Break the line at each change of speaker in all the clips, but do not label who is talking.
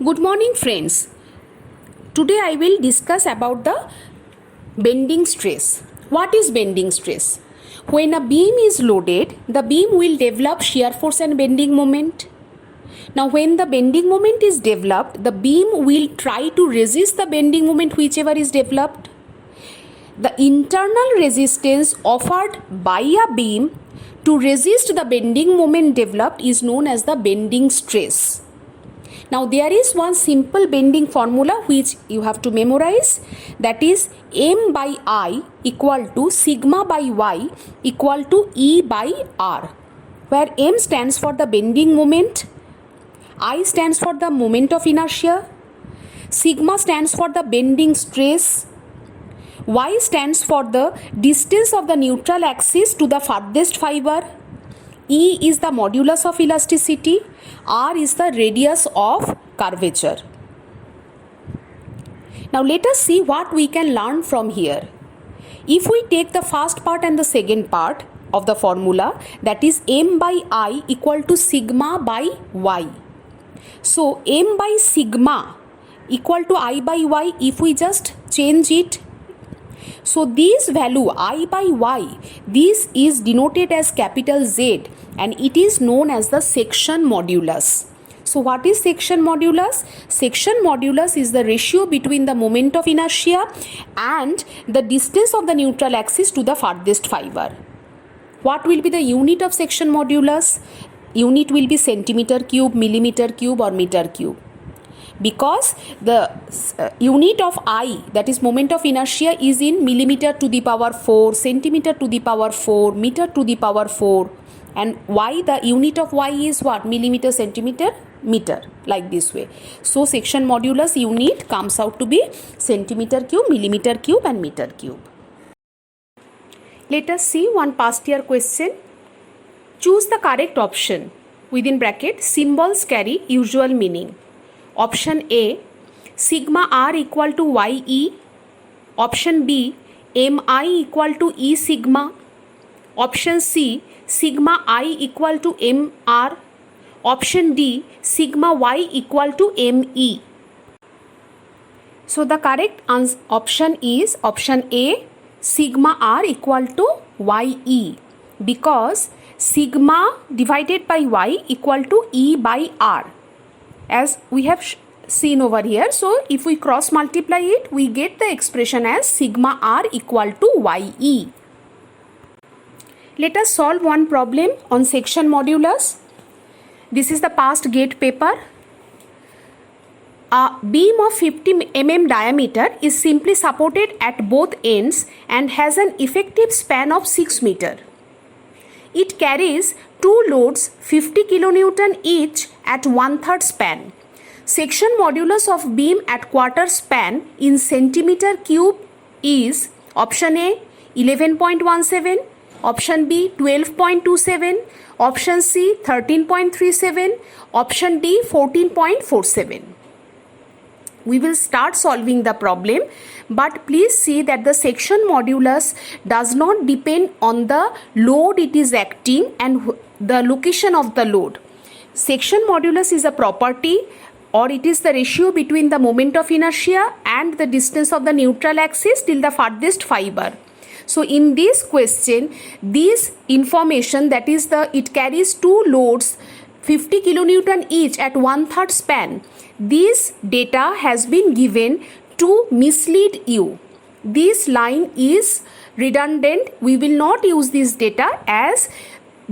Good morning friends. Today I will discuss about the bending stress. What is bending stress? When a beam is loaded, the beam will develop shear force and bending moment. Now when the bending moment is developed, the beam will try to resist the bending moment whichever is developed. The internal resistance offered by a beam to resist the bending moment developed is known as the bending stress. Now there is one simple bending formula which you have to memorize, that is M by I equal to sigma by Y equal to E by R, where M stands for the bending moment, I stands for the moment of inertia, sigma stands for the bending stress, Y stands for the distance of the neutral axis to the farthest fiber, E is the modulus of elasticity, R is the radius of curvature. Now let us see what we can learn from here. If we take the first part and the second part of the formula, that is M by I equal to sigma by Y. So M by sigma equal to I by Y, if we just change it, so this value I by Y, this is denoted as capital Z and it is known as the section modulus. So what is section modulus? Section modulus is the ratio between the moment of inertia and the distance of the neutral axis to the farthest fiber. What will be the unit of section modulus? Unit will be centimeter cube, millimeter cube or meter cube. Because the unit of I, that is moment of inertia, is in millimeter to the power 4, centimeter to the power 4, meter to the power 4, and Y, the unit of Y is what? Millimeter, centimeter, meter, like this way. So section modulus unit comes out to be centimeter cube, millimeter cube and meter cube. Let us see one past year question. Choose the correct option. Within bracket, symbols carry usual meaning. Option A, sigma R equal to YE. Option B, MI equal to E sigma. Option C, sigma I equal to MR. Option D, sigma Y equal to ME. So the correct option is option A, sigma R equal to YE, because sigma divided by Y equal to E by R, as we have seen over here. So if we cross multiply it, we get the expression as sigma R equal to YE. Let us solve one problem on section modulus. This is the past GATE paper. A beam of 50 mm diameter is simply supported at both ends and has an effective span of 6 meter. It carries two loads 50 kN each at 1/3 span. Section modulus of beam at quarter span in centimeter cube is option A 11.17, option B 12.27, option C 13.37, option D 14.47. We will start solving the problem, but please see that the section modulus does not depend on the load it is acting and the location of the load. Section modulus is a property, or it is the ratio between the moment of inertia and the distance of the neutral axis till the farthest fiber. So in this question, this information, that is it carries two loads 50 kN each at 1/3 span. This data has been given to mislead you. This line is redundant. We will not use this data, as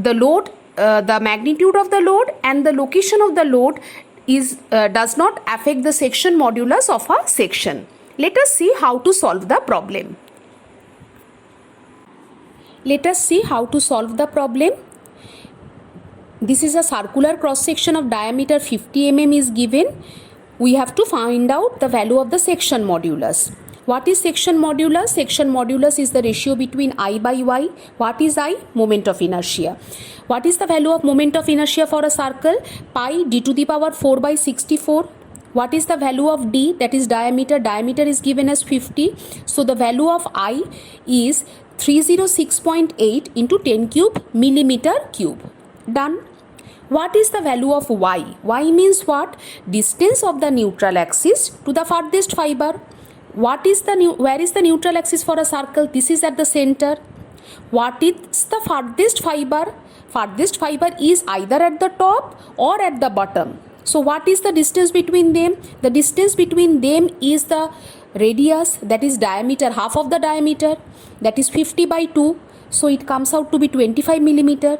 the load, the magnitude of the load and the location of the load is does not affect the section modulus of a section. Let us see how to solve the problem. Let us see how to solve the problem. This is a circular cross section of diameter 50 mm is given. We have to find out the value of the section modulus. What is section modulus? Section modulus is the ratio between I by Y. What is I? Moment of inertia. What is the value of moment of inertia for a circle? Pi d to the power 4 by 64. What is the value of D? That is diameter. Diameter is given as 50. So the value of I is 306.8 into 10 cube millimeter cube. Done. What is the value of y? Y means what? Distance of the neutral axis to the farthest fiber. Where is the neutral axis for a circle? This is at the center. What is the farthest fiber? Farthest fiber is either at the top or at the bottom. So what is the distance between them? The distance between them is the radius, that is diameter, half of the diameter, that is 50 by 2. So it comes out to be 25 millimeter.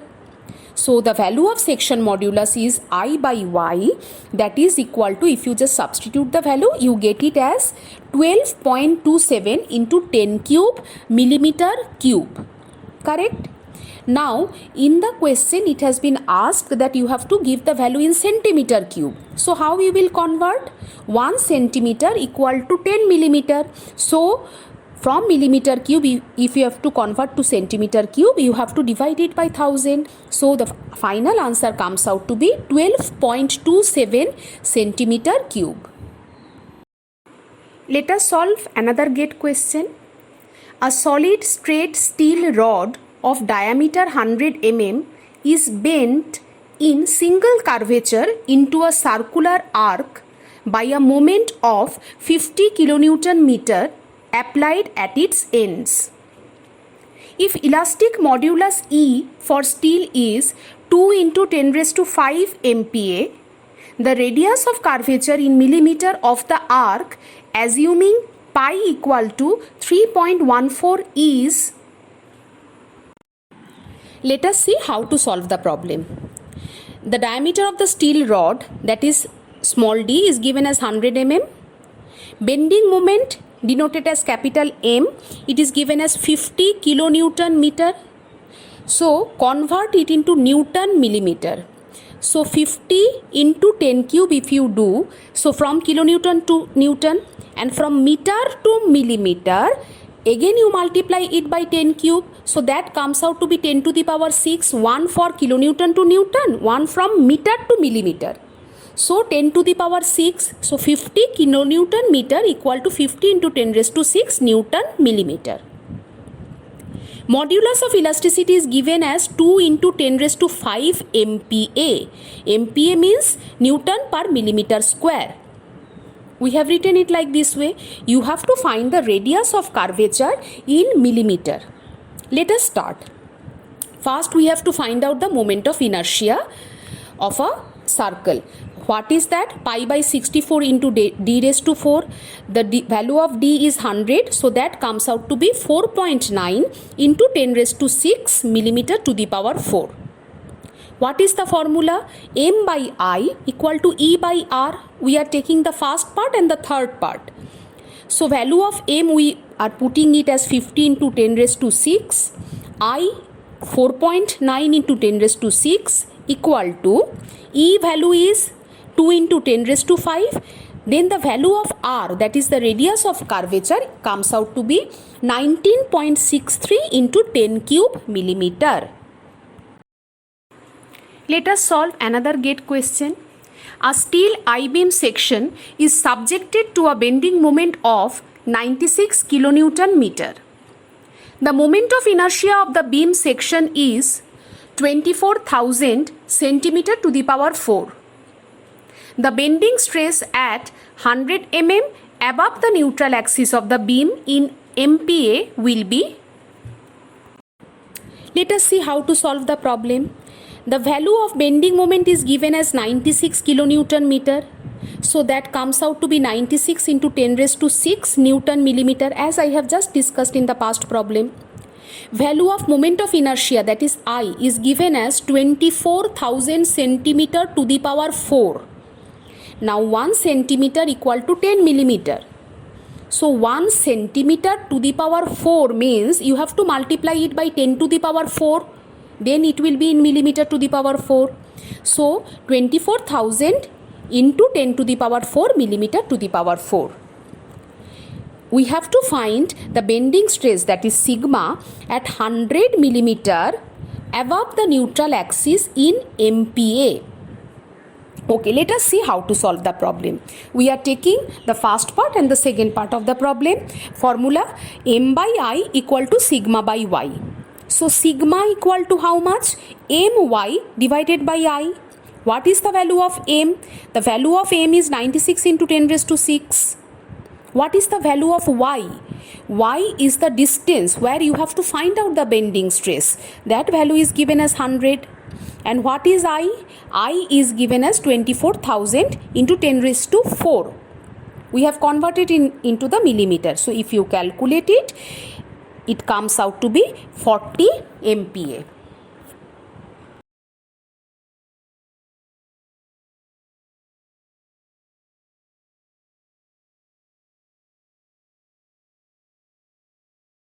So the value of section modulus is I by y, that is equal to, if you just substitute the value, you get it as 12.27 into 10 cube millimeter cube. Correct? Now in the question it has been asked that you have to give the value in centimeter cube. So how you will convert? 1 centimeter equal to 10 millimeter. So from millimeter cube, if you have to convert to centimeter cube, you have to divide it by 1000. So the final answer comes out to be 12.27 centimeter cube. Let us solve another gate question. A solid straight steel rod of diameter 100 mm is bent in single curvature into a circular arc by a moment of 50 kilonewton meter applied at its ends. If elastic modulus E for steel is 2 into 10 raised to 5 MPa, the radius of curvature in millimeter of the arc, assuming pi equal to 3.14 is. Let us see how to solve the problem. The diameter of the steel rod, that is small d, is given as 100 mm. Bending moment denoted as capital M, it is given as 50 kilonewton meter. So convert it into Newton millimeter. So 50 into 10 cube if you do, so from kilonewton to Newton, and from meter to millimeter, again you multiply it by 10 cube. So that comes out to be 10 to the power 6, 1 for kilonewton to Newton, 1 from meter to millimeter. So 10 to the power 6, so 50 kilonewton meter equal to 50 into 10 raised to 6 Newton millimeter. Modulus of elasticity is given as 2 into 10 raised to 5 MPa. MPa means Newton per millimeter square. We have written it like this way. You have to find the radius of curvature in millimeter. Let us start. First we have to find out the moment of inertia of a circle. What is that? Pi by 64 into d raised to 4. The value of d is 100. So that comes out to be 4.9 into 10 raised to 6 millimeter to the power 4. What is the formula? M by I equal to E by R. We are taking the first part and the third part. So value of M, we are putting it as 50 into 10 raised to 6. I 4.9 into 10 raised to 6 equal to E value is 2 into 10 raised to 5. Then the value of R, that is the radius of curvature, comes out to be 19.63 into 10 cube millimeter. Let us solve another gate question. A steel I-beam section is subjected to a bending moment of 96 kilonewton meter. The moment of inertia of the beam section is 24,000 centimeter to the power 4. The bending stress at 100 mm above the neutral axis of the beam in MPa will be. Let us see how to solve the problem. The value of bending moment is given as 96 kilonewton meter. So that comes out to be 96 into 10 raised to 6 Newton millimeter, as I have just discussed in the past problem. Value of moment of inertia, that is I, is given as 24,000 centimeter to the power 4. Now 1 centimeter equal to 10 millimeter. So 1 centimeter to the power 4 means you have to multiply it by 10 to the power 4. Then it will be in millimeter to the power 4. So 24,000 into 10 to the power 4 millimeter to the power 4. We have to find the bending stress, that is sigma, at 100 millimeter above the neutral axis in MPa. Okay, let us see how to solve the problem. We are taking the first part and the second part of the problem. Formula M by I equal to sigma by Y. So sigma equal to how much? My divided by I. What is the value of m? The value of m is 96 into 10 raised to 6. What is the value of y? Y is the distance where you have to find out the bending stress. That value is given as 100. And what is I? I is given as 24,000 into 10 raised to 4. We have converted into the millimeter. So if you calculate it, it comes out to be 40 MPa.